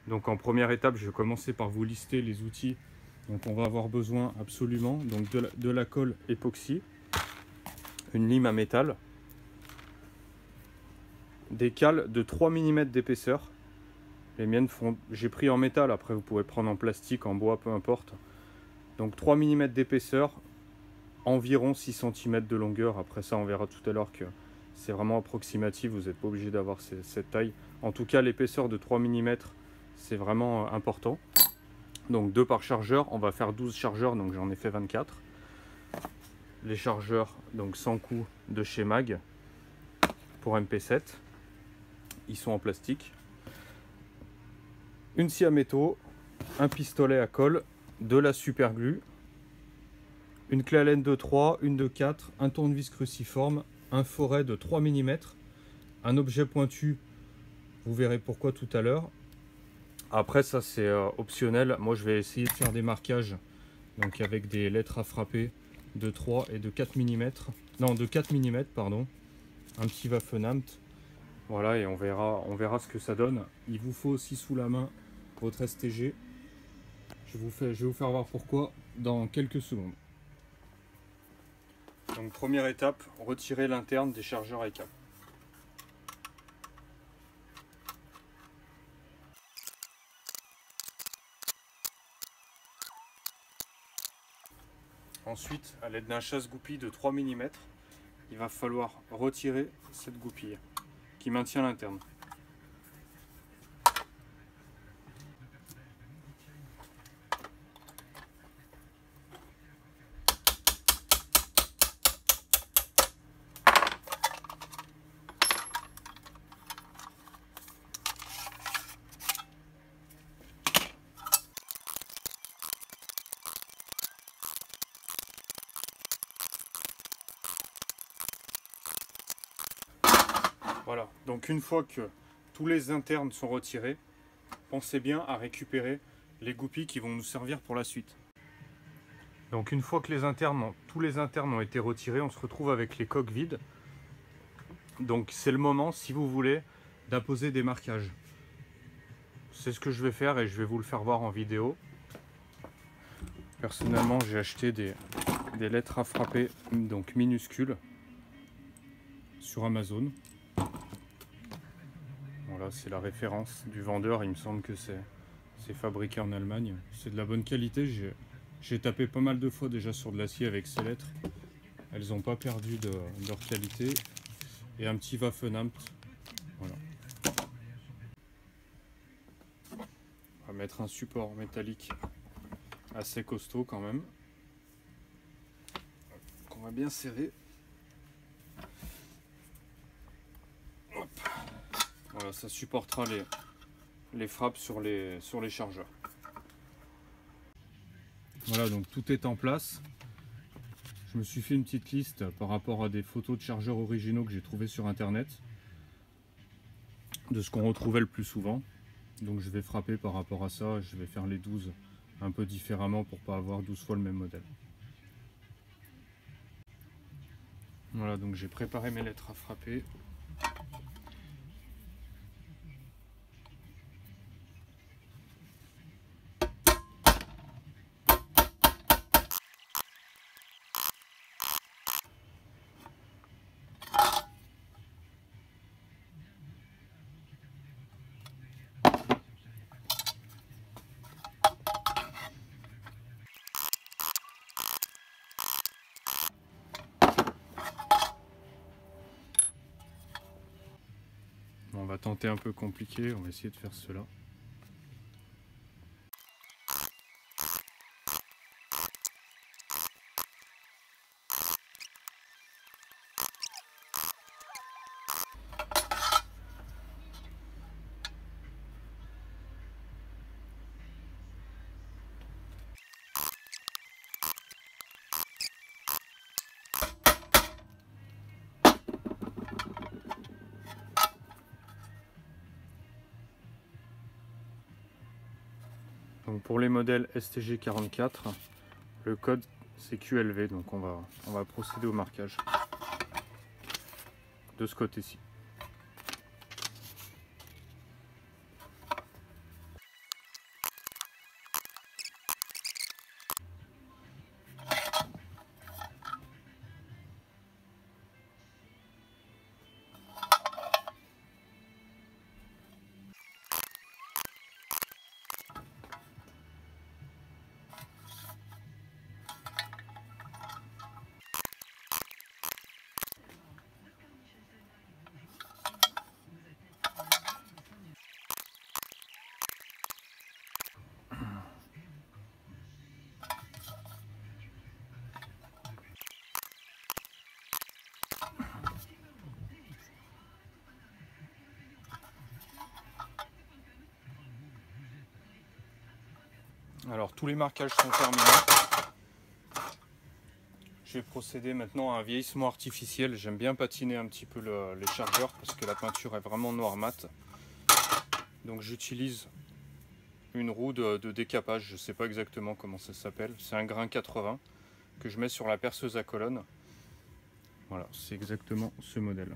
Donc en première étape, je vais commencer par vous lister les outils dont on va avoir besoin absolument. Donc de la colle époxy, une lime à métal, des cales de 3 mm d'épaisseur. Les miennes font, j'ai pris en métal, après vous pouvez prendre en plastique, en bois, peu importe. Donc 3 mm d'épaisseur, environ 6 cm de longueur. Après ça, on verra tout à l'heure que c'est vraiment approximatif, vous n'êtes pas obligé d'avoir cette taille. En tout cas, l'épaisseur de 3 mm, c'est vraiment important. Donc 2 par chargeur, on va faire 12 chargeurs, donc j'en ai fait 24. Les chargeurs, donc sans coup de chez Mag, pour MP7. Ils sont en plastique. Une scie à métaux, un pistolet à colle, de la super glue, une clé Allen de 3, une de 4, un tournevis cruciforme, un foret de 3 mm, un objet pointu, vous verrez pourquoi tout à l'heure. Après ça c'est optionnel, moi je vais essayer de faire des marquages donc avec des lettres à frapper de 3 et de 4 mm, non de 4 mm pardon, un petit Waffenamt, voilà, et on verra ce que ça donne. Il vous faut aussi sous la main votre STG, je vais vous faire voir pourquoi dans quelques secondes. Donc première étape, retirer l'interne des chargeurs à câble. Ensuite, à l'aide d'un chasse-goupille de 3 mm, il va falloir retirer cette goupille qui maintient l'interne. Voilà, donc une fois que tous les internes sont retirés, pensez bien à récupérer les goupilles qui vont nous servir pour la suite. Donc une fois que tous les internes ont été retirés, on se retrouve avec les coques vides. Donc c'est le moment, si vous voulez, d'apposer des marquages. C'est ce que je vais faire et je vais vous le faire voir en vidéo. Personnellement, j'ai acheté des lettres à frapper, donc minuscules, sur Amazon. Voilà, c'est la référence du vendeur, il me semble que c'est fabriqué en Allemagne. C'est de la bonne qualité, j'ai tapé pas mal de fois déjà sur de l'acier avec ces lettres. Elles n'ont pas perdu de leur qualité. Et un petit Waffenamt. Voilà. On va mettre un support métallique assez costaud quand même. Qu'on va bien serrer. Hop. Voilà, ça supportera les frappes sur les chargeurs. Voilà, donc tout est en place. Je me suis fait une petite liste par rapport à des photos de chargeurs originaux que j'ai trouvés sur internet, de ce qu'on retrouvait le plus souvent. Donc je vais frapper par rapport à ça, je vais faire les 12 un peu différemment pour pas avoir 12 fois le même modèle. Voilà, donc j'ai préparé mes lettres à frapper. Bon, on va tenter un peu compliqué, on va essayer de faire cela. Donc pour les modèles STG44, le code c'est QLV, donc on va procéder au marquage de ce côté-ci. Alors tous les marquages sont terminés. Je vais procéder maintenant à un vieillissement artificiel. J'aime bien patiner un petit peu les chargeurs parce que la peinture est vraiment noir mat. Donc j'utilise une roue de décapage, je ne sais pas exactement comment ça s'appelle. C'est un grain 80 que je mets sur la perceuse à colonne. Voilà, c'est exactement ce modèle.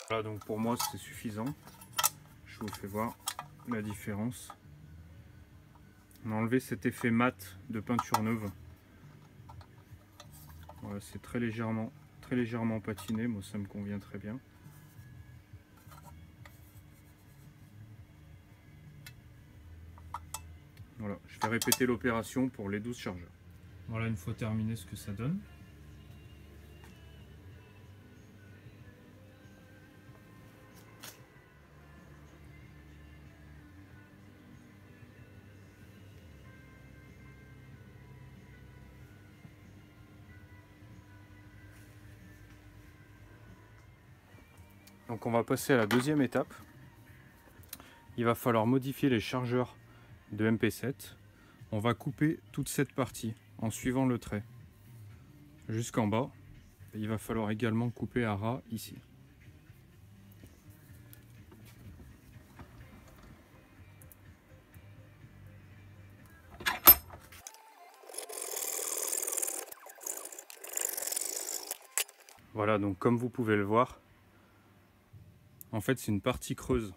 Voilà, donc pour moi c'est suffisant. Je vous fais voir la différence. On a enlevé cet effet mat de peinture neuve. Voilà, c'est très légèrement patiné, moi ça me convient très bien. Voilà, je vais répéter l'opération pour les 12 chargeurs. Voilà, une fois terminé, ce que ça donne. Donc on va passer à la deuxième étape. Il va falloir modifier les chargeurs de MP7. On va couper toute cette partie en suivant le trait jusqu'en bas. Et il va falloir également couper à ras ici. Voilà, donc comme vous pouvez le voir, en fait c'est une partie creuse.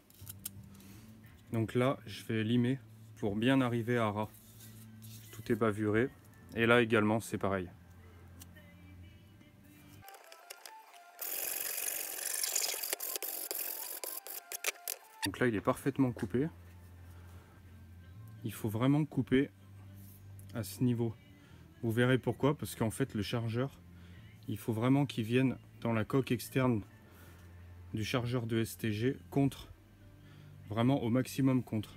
Donc là je vais limer pour bien arriver à ras. Tout est bavuré. Et là également c'est pareil. Donc là il est parfaitement coupé. Il faut vraiment couper à ce niveau. Vous verrez pourquoi, parce qu'en fait le chargeur, il faut vraiment qu'il vienne dans la coque externe du chargeur de STG contre, vraiment au maximum contre.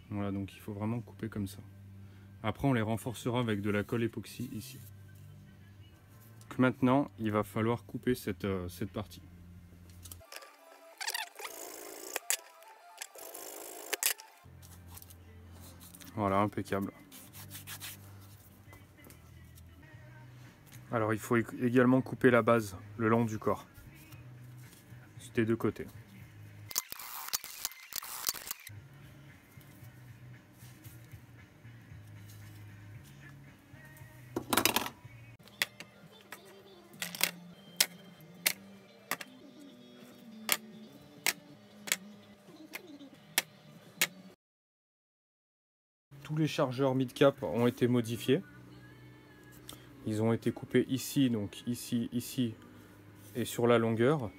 Voilà, donc il faut vraiment couper comme ça. Après on les renforcera avec de la colle époxy ici. Donc maintenant il va falloir couper cette partie. Voilà, impeccable. Alors il faut également couper la base le long du corps, des deux côtés. Tous les chargeurs mid-cap ont été modifiés. Ils ont été coupés ici, donc ici, ici et sur la longueur.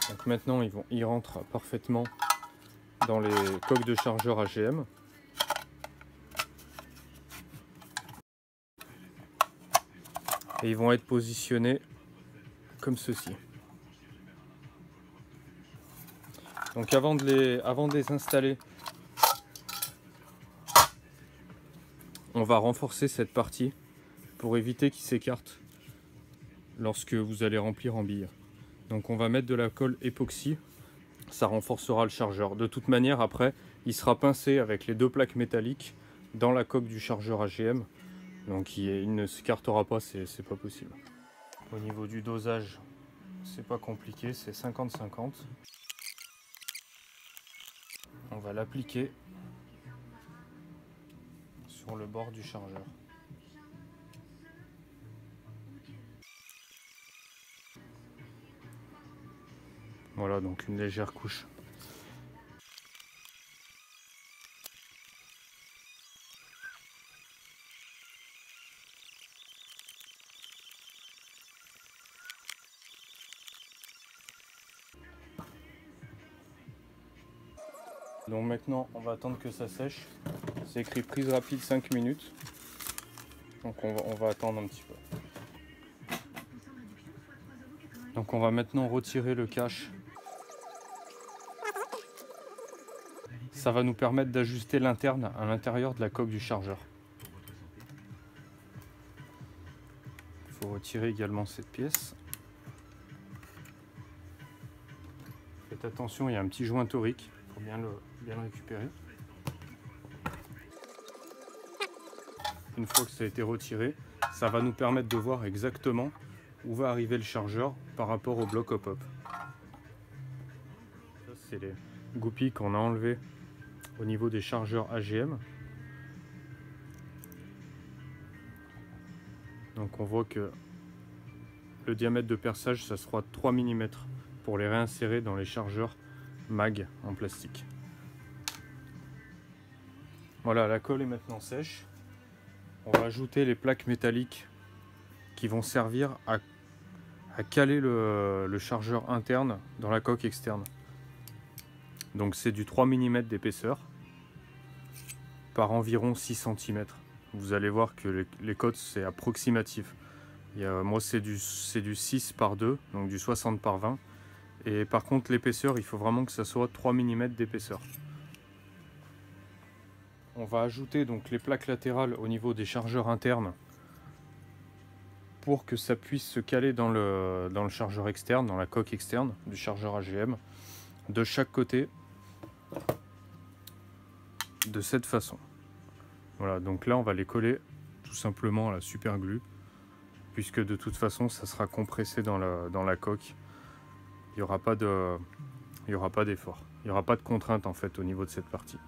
Donc maintenant ils rentrent parfaitement dans les coques de chargeur AGM. Et ils vont être positionnés comme ceci. Donc avant de les installer, on va renforcer cette partie pour éviter qu'ils s'écartent lorsque vous allez remplir en billes. Donc on va mettre de la colle époxy, ça renforcera le chargeur. De toute manière, après, il sera pincé avec les deux plaques métalliques dans la coque du chargeur AGM. Donc il ne s'écartera pas, c'est pas possible. Au niveau du dosage, c'est pas compliqué, c'est 50-50. On va l'appliquer sur le bord du chargeur. Voilà, donc une légère couche. Donc maintenant, on va attendre que ça sèche. C'est écrit prise rapide 5 minutes. Donc on va attendre un petit peu. Donc on va maintenant retirer le cache. ça va nous permettre d'ajuster l'interne à l'intérieur de la coque du chargeur. Il faut retirer également cette pièce. Faites attention, il y a un petit joint torique, il faut bien le récupérer. Une fois que ça a été retiré, ça va nous permettre de voir exactement où va arriver le chargeur par rapport au bloc hop-up. Ça, c'est les goupilles qu'on a enlevées au niveau des chargeurs AGM. Donc on voit que le diamètre de perçage, ça sera 3 mm pour les réinsérer dans les chargeurs MAG en plastique. Voilà, la colle est maintenant sèche. On va ajouter les plaques métalliques qui vont servir à caler le chargeur interne dans la coque externe. Donc c'est du 3 mm d'épaisseur par environ 6 cm. Vous allez voir que les cotes c'est approximatif. Moi c'est du 6 par 2, donc du 60 par 20. Et par contre l'épaisseur, il faut vraiment que ça soit 3 mm d'épaisseur. On va ajouter donc les plaques latérales au niveau des chargeurs internes pour que ça puisse se caler dans le chargeur externe, dans la coque externe du chargeur AGM, de chaque côté, de cette façon. Voilà, donc là on va les coller tout simplement à la super glue, puisque de toute façon ça sera compressé dans la coque. Il n'y aura pas d'effort, il n'y aura pas de contrainte en fait au niveau de cette partie.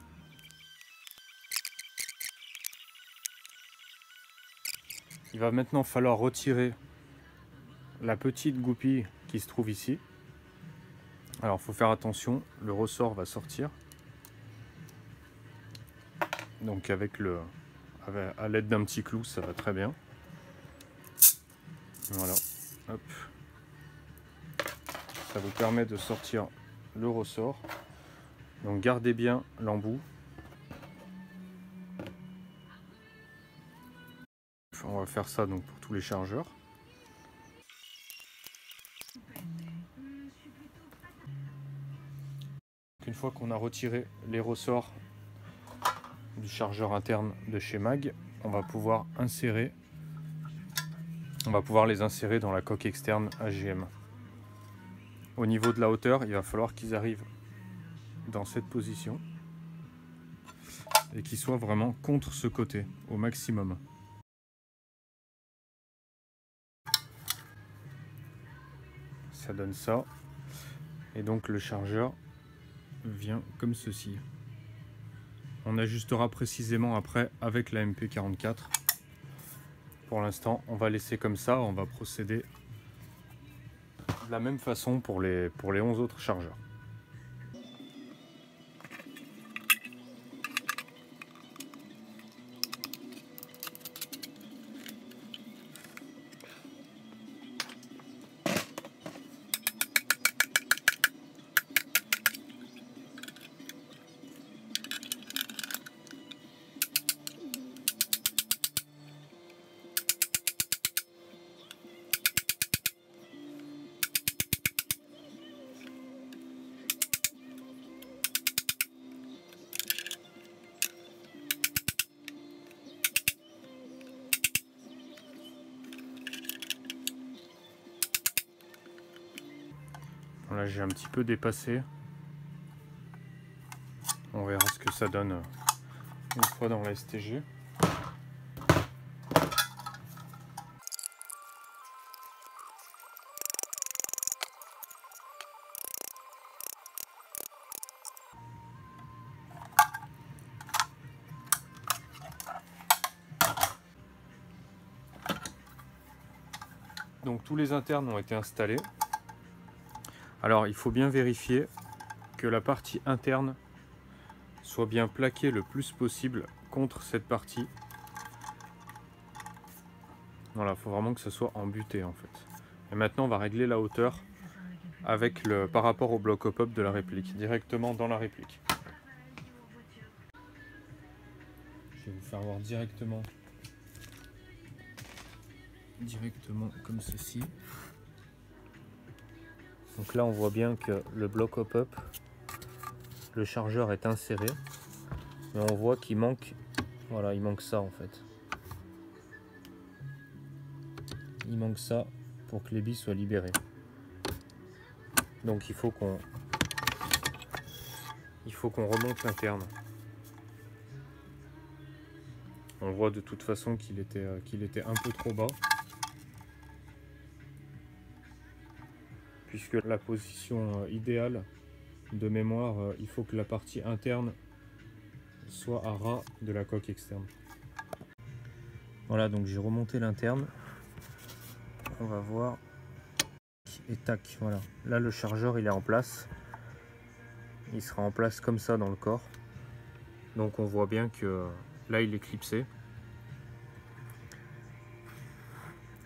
Il va maintenant falloir retirer la petite goupille qui se trouve ici. Alors il faut faire attention, le ressort va sortir. Donc à l'aide d'un petit clou, ça va très bien. Voilà, hop. Ça vous permet de sortir le ressort. Donc gardez bien l'embout. On va faire ça donc pour tous les chargeurs. Une fois qu'on a retiré les ressorts du chargeur interne de chez MAG, on va pouvoir les insérer dans la coque externe AGM. Au niveau de la hauteur, il va falloir qu'ils arrivent dans cette position et qu'ils soient vraiment contre ce côté au maximum. Ça donne ça, et donc le chargeur vient comme ceci. On ajustera précisément après avec la MP44. Pour l'instant on va laisser comme ça, on va procéder de la même façon pour les 11 autres chargeurs. Là j'ai un petit peu dépassé. On verra ce que ça donne une fois dans la STG. Donc tous les internes ont été installés. Alors il faut bien vérifier que la partie interne soit bien plaquée le plus possible contre cette partie. Voilà, il faut vraiment que ça soit embuté en fait. Et maintenant on va régler la hauteur par rapport au bloc hop-up de la réplique, directement dans la réplique. Je vais vous faire voir directement comme ceci. Donc là on voit bien que le bloc hop-up le chargeur est inséré, mais on voit qu'il manque, voilà, il manque ça en fait. Il manque ça pour que les billes soient libérées. Donc il faut qu'on remonte l'interne. On voit de toute façon qu'il était un peu trop bas, puisque la position idéale de mémoire, il faut que la partie interne soit à ras de la coque externe. Voilà, donc j'ai remonté l'interne. On va voir. Et tac, voilà. Là, le chargeur, il est en place. Il sera en place comme ça dans le corps. Donc on voit bien que là, il est clipsé.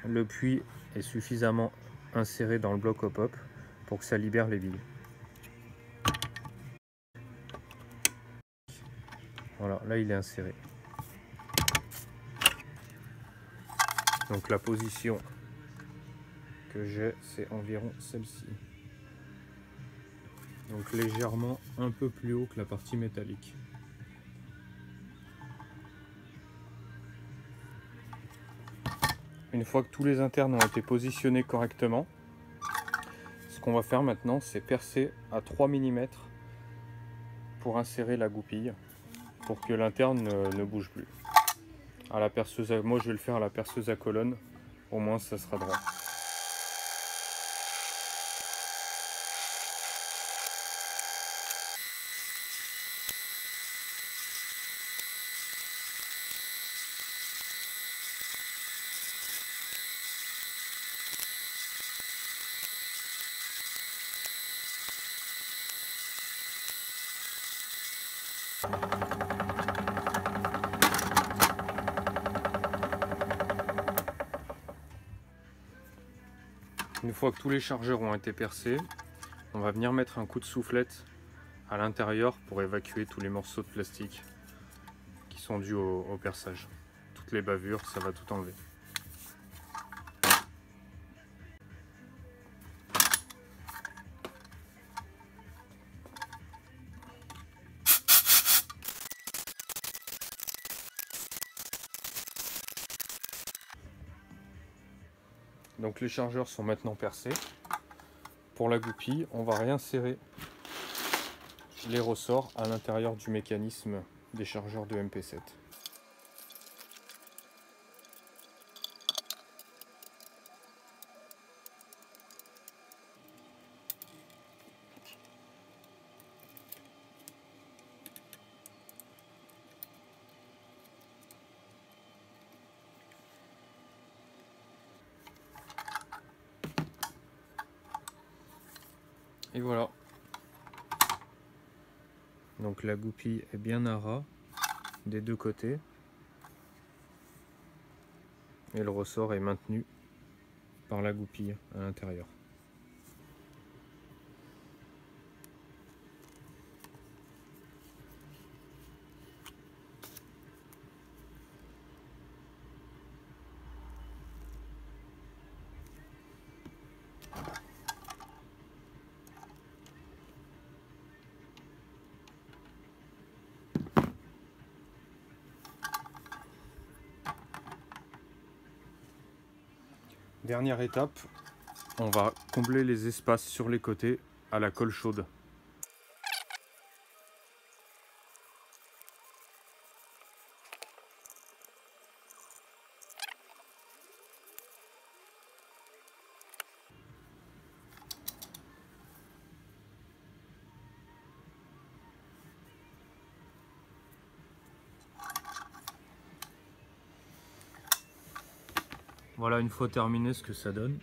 Le puits est suffisamment inséré dans le bloc hop-hop pour que ça libère les billes. Voilà, là, il est inséré. Donc la position que j'ai, c'est environ celle-ci. Donc légèrement un peu plus haut que la partie métallique. Une fois que tous les internes ont été positionnés correctement, ce qu'on va faire maintenant, c'est percer à 3 mm pour insérer la goupille, pour que l'interne ne bouge plus. À la perceuse moi je vais le faire à la perceuse à colonne, au moins ça sera droit. Une fois que tous les chargeurs ont été percés, on va venir mettre un coup de soufflette à l'intérieur pour évacuer tous les morceaux de plastique qui sont dus au perçage. Toutes les bavures, ça va tout enlever. Donc les chargeurs sont maintenant percés. Pour la goupille, on va réinsérer les ressorts à l'intérieur du mécanisme des chargeurs de MP7. Et voilà. Donc la goupille est bien à ras des deux côtés. Et le ressort est maintenu par la goupille à l'intérieur. Dernière étape, on va combler les espaces sur les côtés à la colle chaude. Voilà une fois terminé ce que ça donne.